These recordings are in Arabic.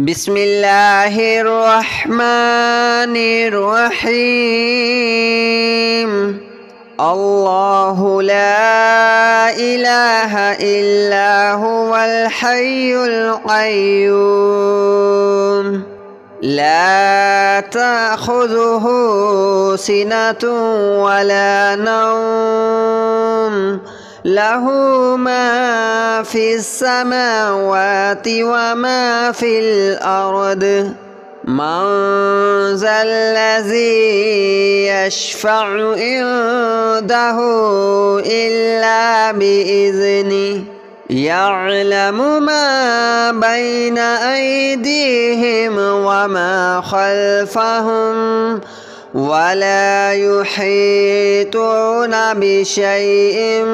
بسم الله الرحمن الرحيم. الله لا إله إلا هو الحي القيوم لا تأخذه سنة ولا نوم له ما في السماوات وما في الأرض من ذا الذي يشفع عنده إلا بإذنه يعلم ما بين أيديهم وما خلفهم ولا يحيطون بشيء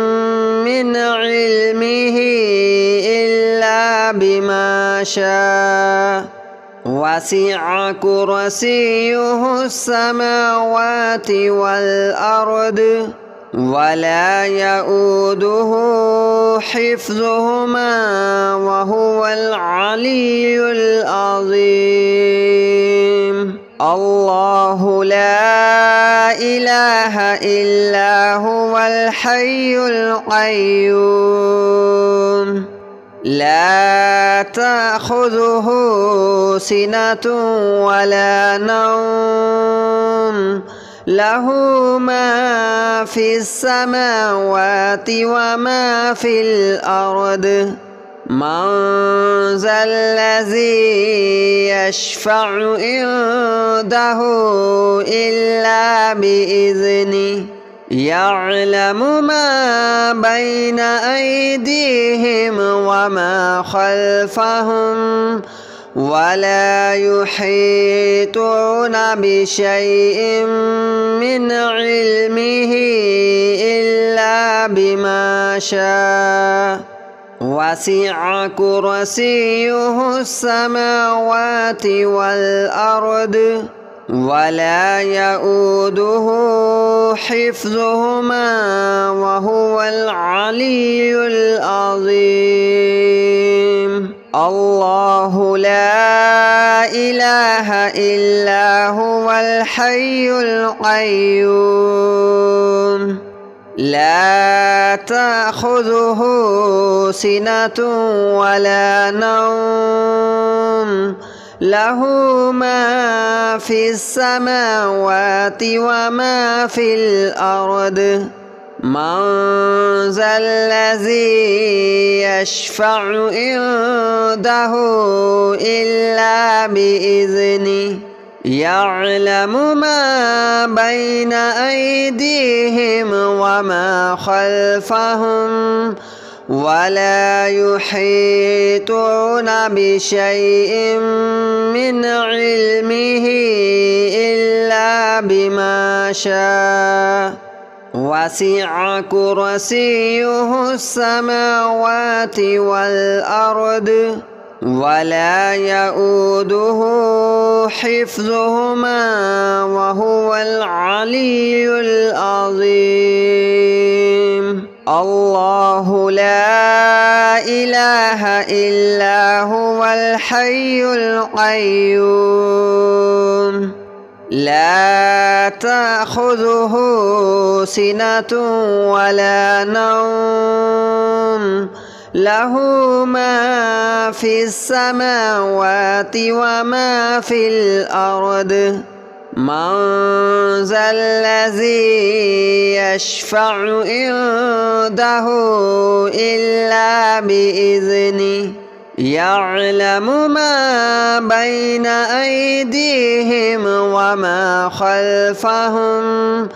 من علمه إلا بما شاء وسع كرسيه السماوات والأرض ولا يؤوده حفظهما وهو العلي العظيم. الله لا إله إلا هو الحي القيوم لا تأخذه سنة ولا نوم له ما في السماوات وما في الأرض من ذا الذي يشفع عنده إلا بإذنه يعلم ما بين أيديهم وما خلفهم ولا يحيطون بشيء من علمه إلا بما شاء وسع كرسيه السماوات والأرض ولا يؤوده حفظهما وهو العلي العظيم. الله لا إله إلا هو الحي القيوم لا تأخذه سنة ولا نوم له ما في السماوات وما في الأرض من ذا الذي يشفع عنده إلا بإذنه يعلم ما بين أيديهم وما خلفهم ولا يحيطون بشيء من علمه إلا بما شاء وسع كرسيه السماوات والأرض ولا يؤوده حفظهما وهو العلي العظيم. الله لا إله إلا هو الحي القيوم لا تأخذه سنة ولا نوم له ما في السماوات وما في الأرض من ذا الذي يشفع عنده إلا بإذنه يعلم ما بين أيديهم وما خلفهم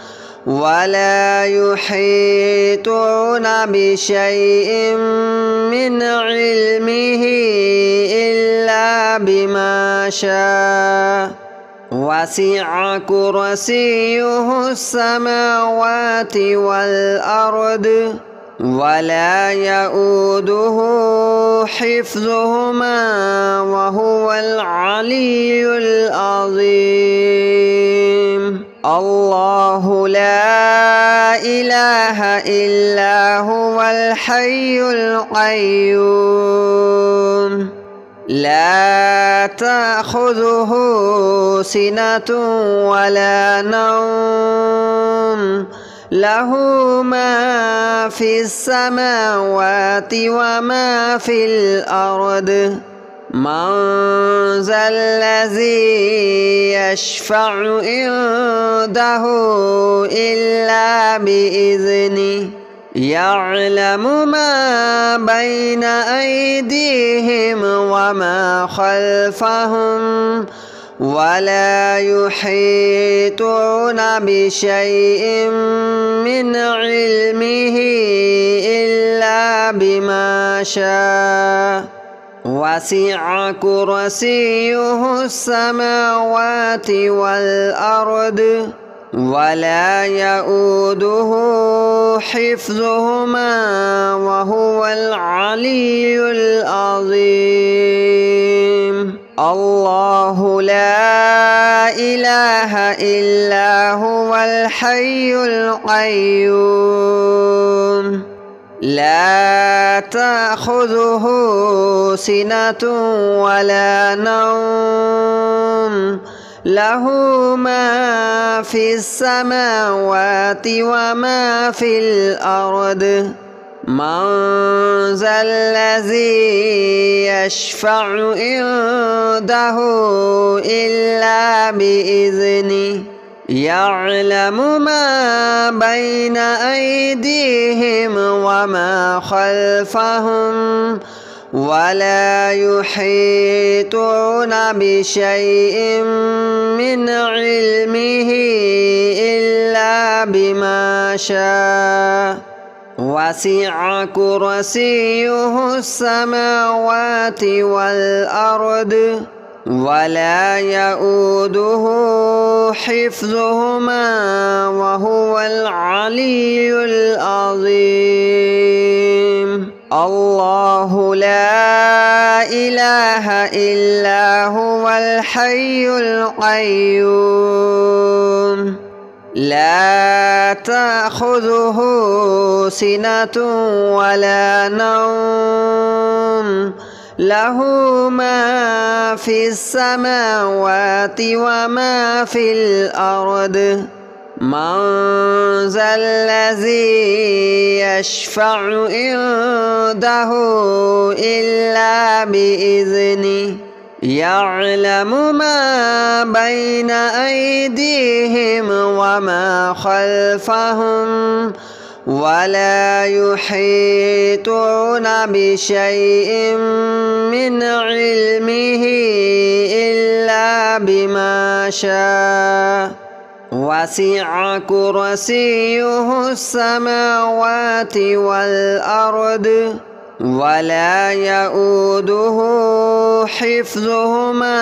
ولا يحيطون بشيء من علمه إلا بما شاء وسع كرسيه السماوات والأرض ولا يؤوده حفظهما وهو العلي العظيم. الله لا إله إلا هو الحي القيوم لا تأخذه سنة ولا نوم له ما في السماوات وما في الأرض من ذا الذي يشفع عنده إلا بإذنه يعلم ما بين أيديهم وما خلفهم ولا يحيطون بشيء من علمه إلا بما شاء وسع كرسيه السماوات والأرض ولا يؤوده حفظهما وهو العلي العظيم الله لا إله إلا هو الحي القيوم لا تأخذه سنة ولا نوم له ما في السماوات وما في الأرض من ذا الذي يشفع عنده إلا بإذنه يعلم ما بين أيديهم وما خلفهم ولا يحيطون بشيء من علمه إلا بما شاء وسع كرسيه السماوات والأرض ولا يؤوده حفظهما وهو العلي العظيم الله لا إله إلا هو الحي القيوم لا تأخذه سنة ولا نوم له ما في السماوات وما في الأرض من ذا الذي يشفع عنده إلا بإذنه يعلم ما بين أيديهم وما خلفهم ولا يحيطون بشيء من علمه إلا بما شاء وسع كرسيه السماوات والأرض ولا يؤوده حفظهما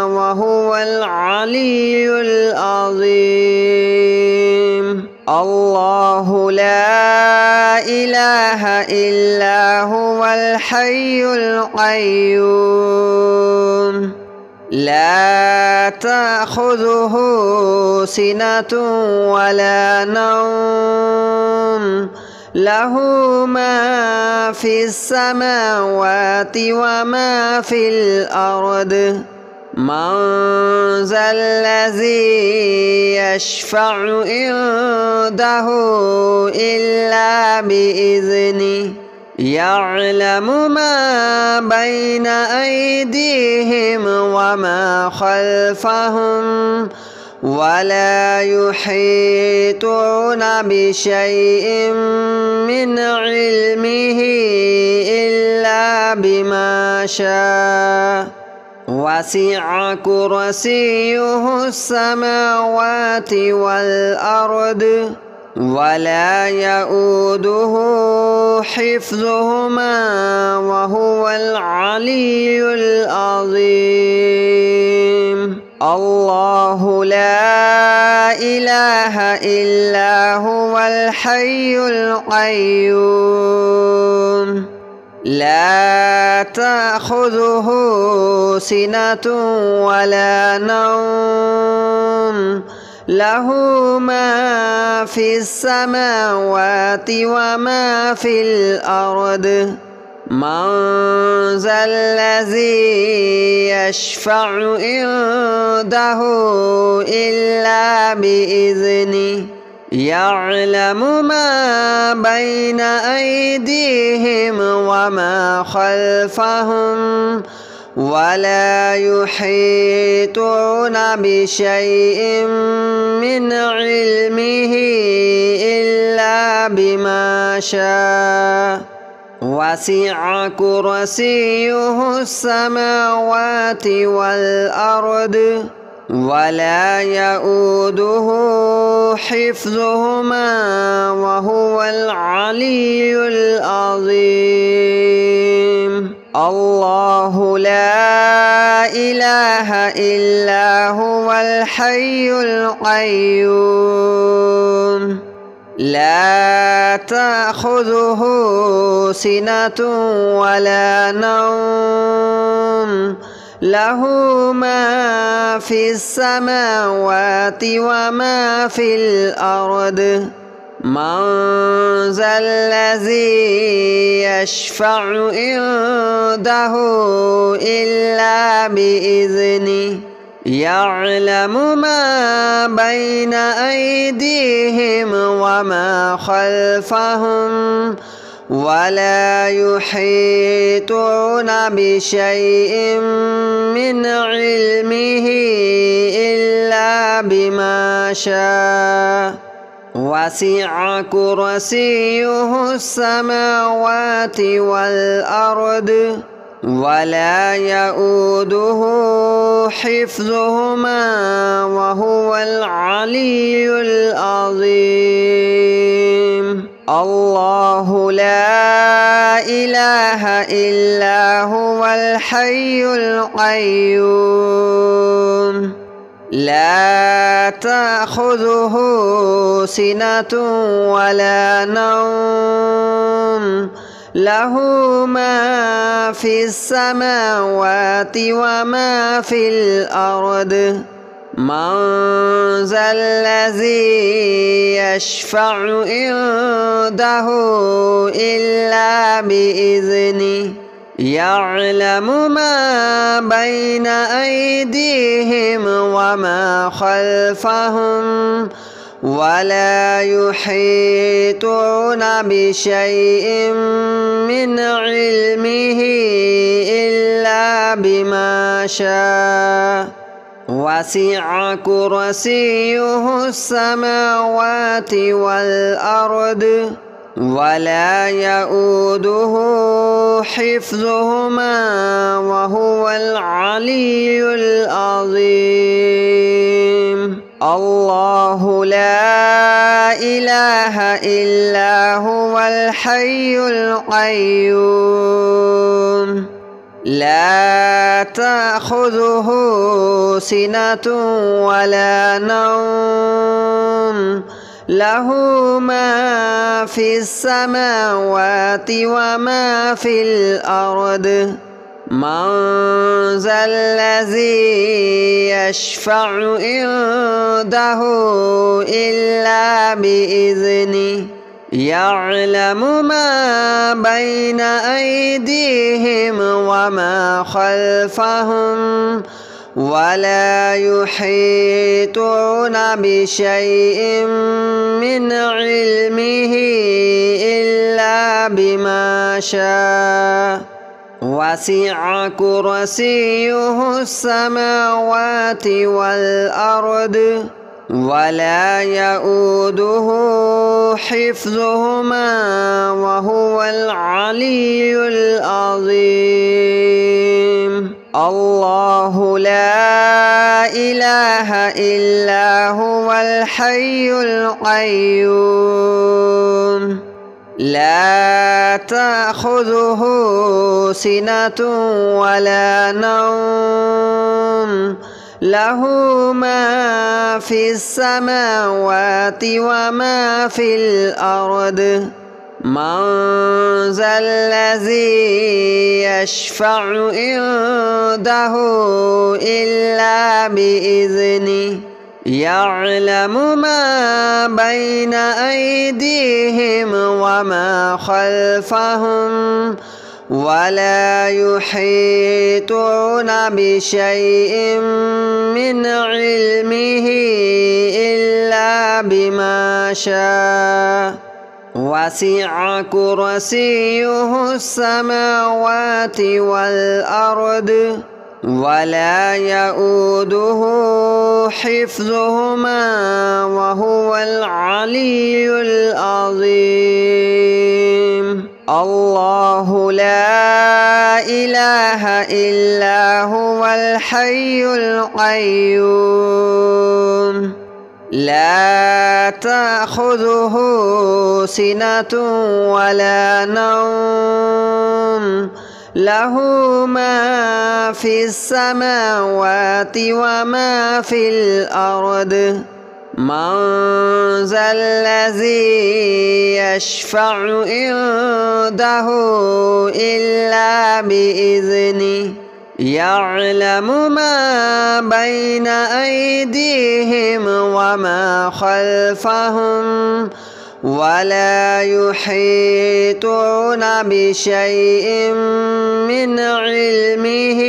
وهو العلي العظيم الله لا إله إلا هو الحي القيوم لا تأخذه سنة ولا نوم له ما في السماوات وما في الأرض من ذا الذي يشفع عنده إلا بإذنه يعلم ما بين أيديهم وما خلفهم ولا يحيطون بشيء من علمه إلا بما شاء وسع كرسيه السماوات والأرض ولا يؤوده حفظهما وهو العلي العظيم الله لا إله إلا هو الحي القيوم لا تأخذه سنة ولا نوم له ما في السماوات وما في الأرض من ذا الذي يشفع عنده إلا بإذنه يعلم ما بين أيديهم وما خلفهم ولا يحيطون بشيء من علمه إلا بما شاء وسع كرسيه السماوات والأرض ولا يؤوده حفظهما وهو العلي العظيم الله لا إله إلا هو الحي القيوم لا تأخذه سنة ولا نوم له ما في السماوات وما في الأرض من ذا الذي يشفع عنده إلا بإذنه يعلم ما بين أيديهم وما خلفهم ولا يحيطون بشيء من علمه إلا بما شاء وسع كرسيه السماوات والأرض ولا يؤوده حفظهما وهو العلي العظيم الله لا إله إلا هو الحي القيوم لا تأخذه سنة ولا نوم له ما في السماوات وما في الأرض من ذا الذي يشفع عنده إلا بإذنه يعلم ما بين أيديهم وما خلفهم ولا يحيطون بشيء من علمه إلا بما شاء وسع كرسيه السماوات والأرض ولا يؤوده حفظهما وهو العلي العظيم الله لا إله إلا هو الحي القيوم لا تأخذه سنة ولا نوم له ما في السماوات وما في الأرض من ذا الذي يشفع عنده إلا بإذنه يعلم ما بين أيديهم وما خلفهم ولا يحيطون بشيء من علمه إلا بما شاء وسع كرسيه السماوات والأرض ولا يؤوده حفظهما وهو العلي العظيم الله لا إله إلا هو الحي القيوم لا تأخذه سنة ولا نوم له ما في السماوات وما في الأرض من ذا الذي يشفع عنده إلا بإذنه يعلم ما بين أيديهم وما خلفهم ولا يحيطون بشيء من علمه إلا بما شاء وسع كرسيه السماوات والأرض ولا يؤوده حفظهما وهو العلي العظيم الله لا إله إلا هو الحي القيوم لا تأخذه سنة ولا نوم له ما في السماوات وما في الأرض من ذا الذي يشفع عنده إلا بإذنه يعلم ما بين أيديهم وما خلفهم ولا يحيطون بشيء من علمه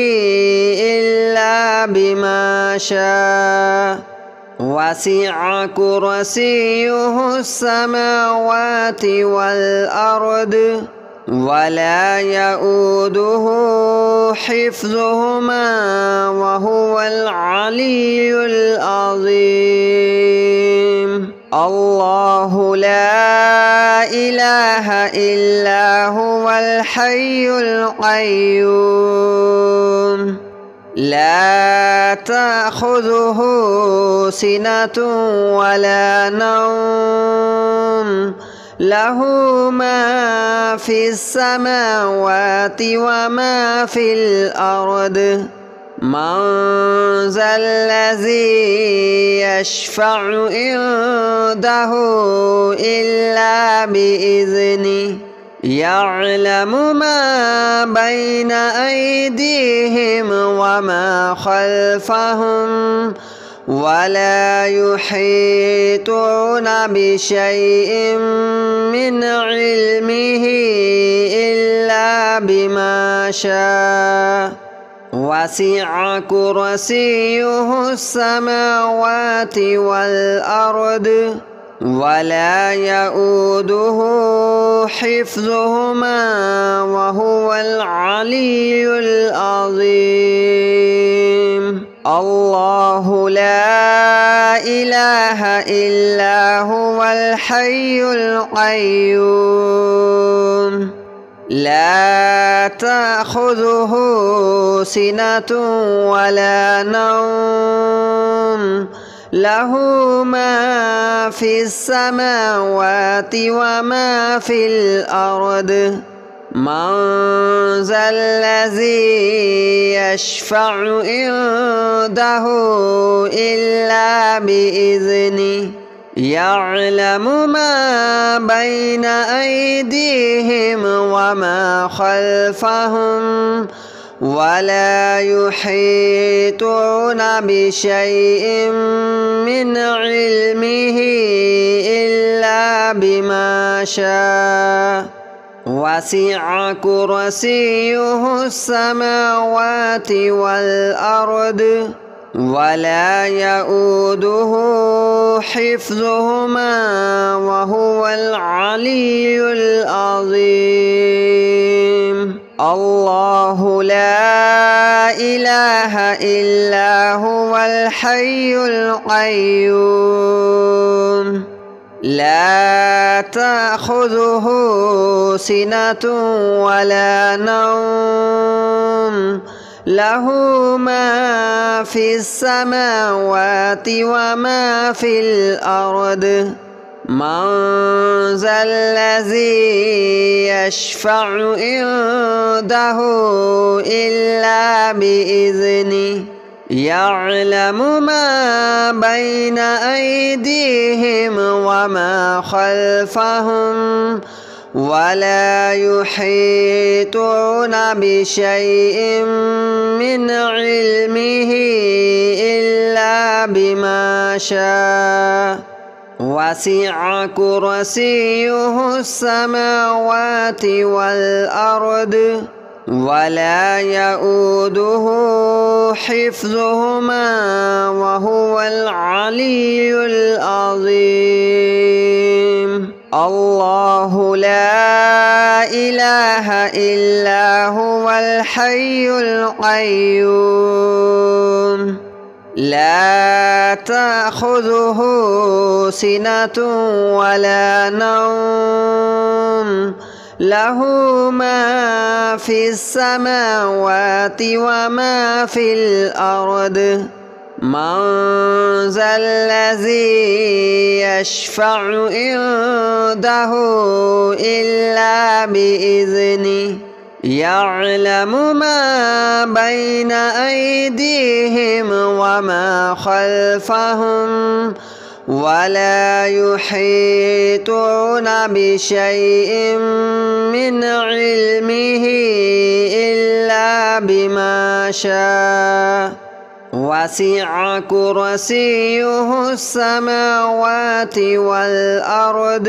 إلا بما شاء وسع كرسيه السماوات والأرض ولا يؤوده حفظهما وهو العلي العظيم الله لا إله إلا هو الحي القيوم لا تأخذه سنة ولا نوم له ما في السماوات وما في الأرض من ذا الذي يشفع عنده إلا بإذنه يعلم ما بين أيديهم وما خلفهم ولا يحيطون بشيء من علمه إلا بما شاء وسع كرسيه السماوات والأرض ولا يؤوده حفظهما وهو العلي العظيم الله لا إله إلا هو الحي القيوم لا تأخذه سنة ولا نوم له ما في السماوات وما في الأرض من ذا الذي يشفع عنده إلا بإذنه يعلم ما بين أيديهم وما خلفهم ولا يحيطون بشيء من علمه إلا بما شاء وسع كرسيه السماوات والأرض ولا يؤوده حفظهما وهو العلي العظيم الله لا إله إلا هو الحي القيوم لا تأخذه سنة ولا نوم له ما في السماوات وما في الأرض من ذا الذي يشفع عنده إلا بإذنه يعلم ما بين أيديهم وما خلفهم ولا يحيطون بشيء من علمه إلا بما شاء وسع كرسيه السماوات والأرض ولا يؤوده حفظهما وهو العلي العظيم. الله لا إله إلا هو الحي القيوم لا تأخذه سنة ولا نوم له ما في السماوات وما في الأرض من ذا الذي يشفع عنده إلا بإذنه يعلم ما بين أيديهم وما خلفهم ولا يحيطون بشيء من علمه إلا بما شاء وسع كرسيه السماوات والأرض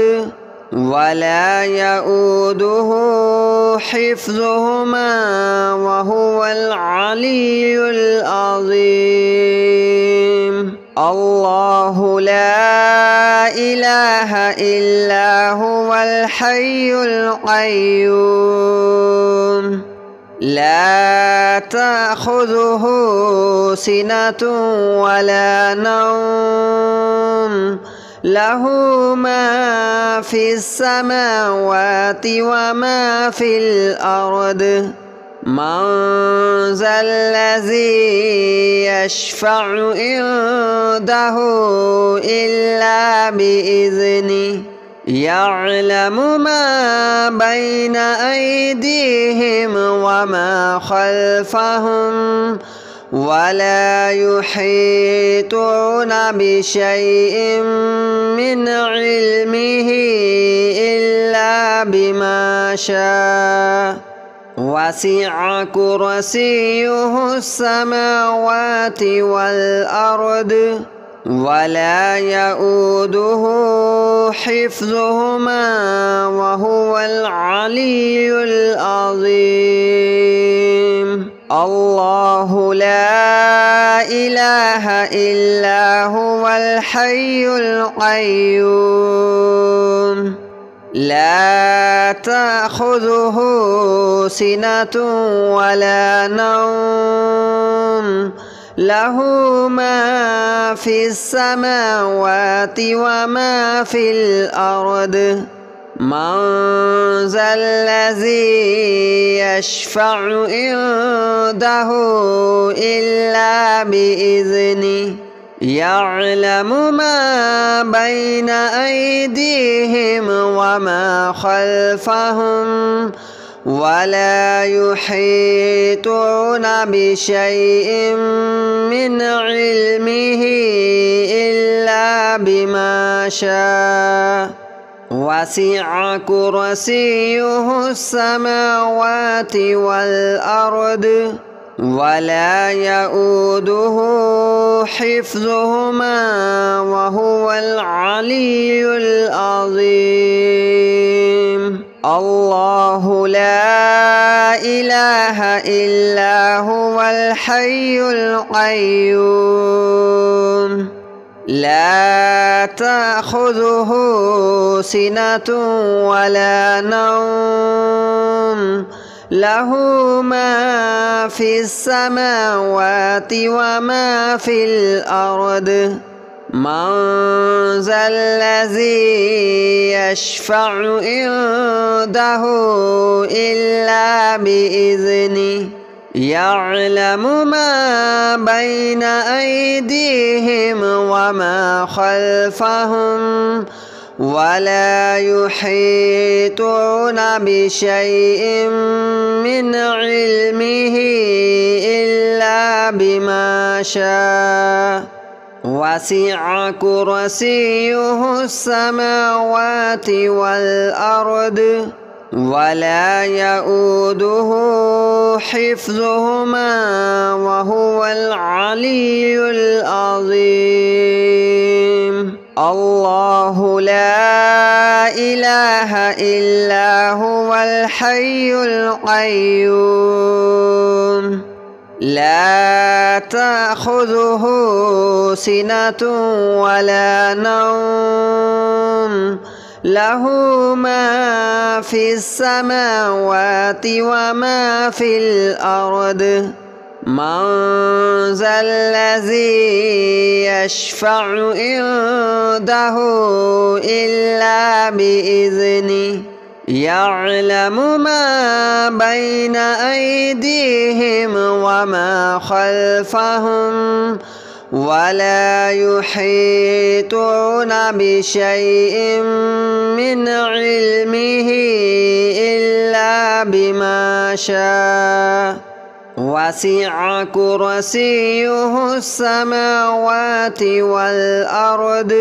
ولا يؤوده حفظهما وهو العلي العظيم. الله لا إله إلا هو الحي القيوم لا تأخذه سنة ولا نوم له ما في السماوات وما في الأرض من ذا الذي يشفع عنده إلا بإذنه يعلم ما بين أيديهم وما خلفهم ولا يحيطون بشيء من علمه إلا بما شاء وسع كرسيه السماوات والأرض ولا يؤوده حفظهما وهو العلي العظيم. الله لا إله إلا هو الحي القيوم لا تأخذه سنة ولا نوم له ما في السماوات وما في الأرض من ذا الذي يشفع عنده إلا بإذنه يعلم ما بين أيديهم وما خلفهم ولا يحيطون بشيء من علمه إلا بما شاء وسع كرسيه السماوات والأرض ولا يؤوده حفظهما وهو العلي العظيم. الله لا إله إلا هو الحي القيوم لا تأخذه سنة ولا نوم له ما في السماوات وما في الأرض من ذا الذي يشفع عنده إلا بإذنه يعلم ما بين أيديهم وما خلفهم ولا يحيطون بشيء من علمه إلا بما شاء وسع كرسيه السماوات والأرض ولا يؤوده حفظهما وهو العلي العظيم. الله لا إله إلا هو الحي القيوم لا تأخذه سنة ولا نوم له ما في السماوات وما في الأرض من ذا الذي يشفع عنده إلا بإذنه يعلم ما بين أيديهم وما خلفهم ولا يحيطون بشيء من علمه إلا بما شاء وسع كرسيه السماوات والأرض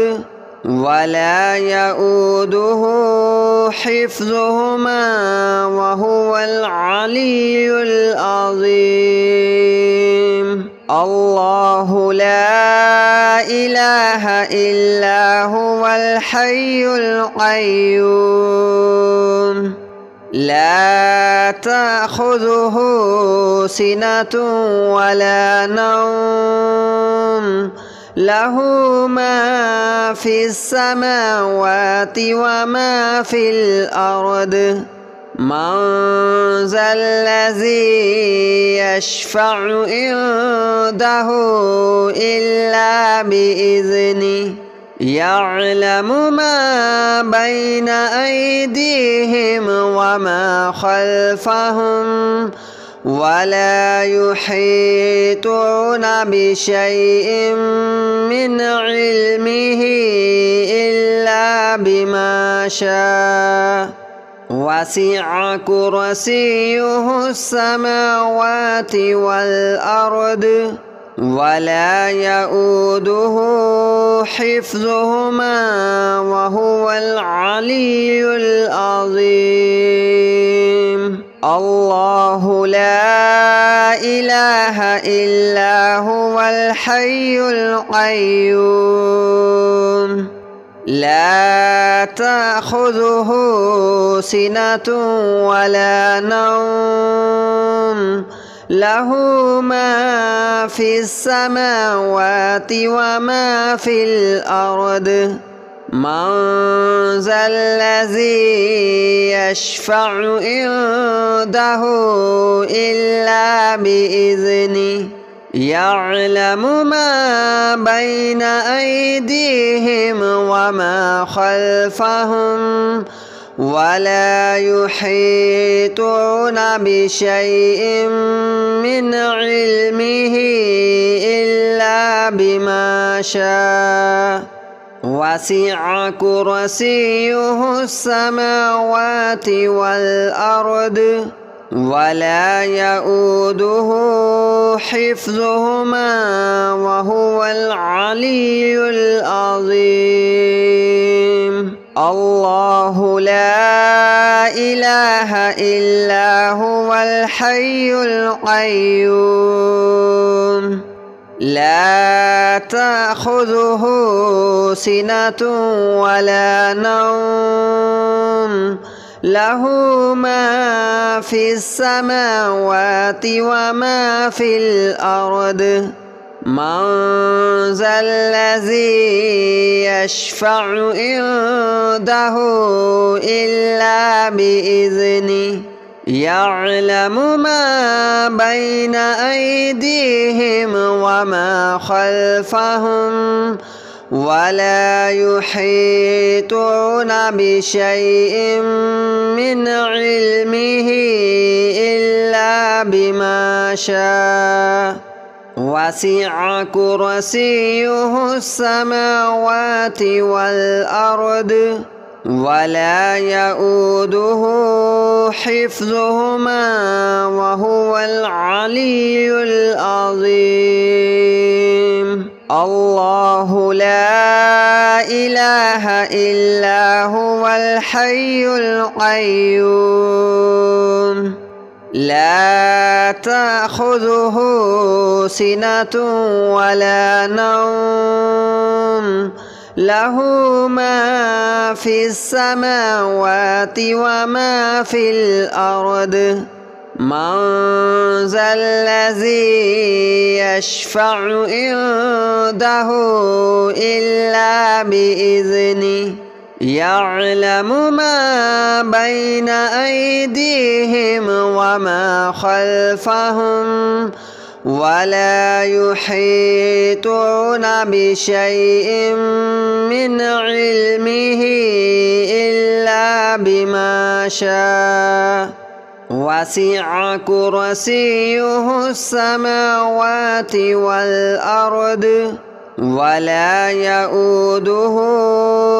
ولا يؤوده حفظهما وهو العلي العظيم الله لا إله إلا هو الحي القيوم لا تأخذه سنة ولا نوم له ما في السماوات وما في الأرض من ذا الذي يشفع عنده إلا بإذنه يعلم ما بين أيديهم وما خلفهم ولا يحيطون بشيء من علمه إلا بما شاء وسع كرسيه السماوات والأرض ولا يؤوده حفظهما وهو العلي العظيم الله لا إله إلا هو الحي القيوم لا تأخذه سنة ولا نوم له ما في السماوات وما في الأرض من ذا الذي يشفع عنده إلا بإذنه يعلم ما بين أيديهم وما خلفهم ولا يحيطون بشيء من علمه إلا بما شاء وسع كرسيه السماوات والأرض ولا يؤوده حفظهما وهو العلي العظيم الله لا إله إلا هو الحي القيوم لا تأخذه سنة ولا نوم له ما في السماوات وما في الأرض من ذا الذي يشفع عنده إلا بإذنه يعلم ما بين أيديهم وما خلفهم ولا يحيطون بشيء من علمه إلا بما شاء وسع كرسيه السماوات والأرض ولا يؤوده حفظهما وهو العلي العظيم الله لا إله إلا هو الحي القيوم لا تأخذه سنة ولا نوم له ما في السماوات وما في الأرض من ذا الذي يشفع عنده إلا بإذنه يعلم ما بين أيديهم وما خلفهم ولا يحيطون بشيء من علمه إلا بما شاء وسع كرسيه السماوات والأرض ولا يؤوده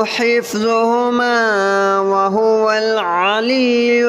حفظهما وهو العلي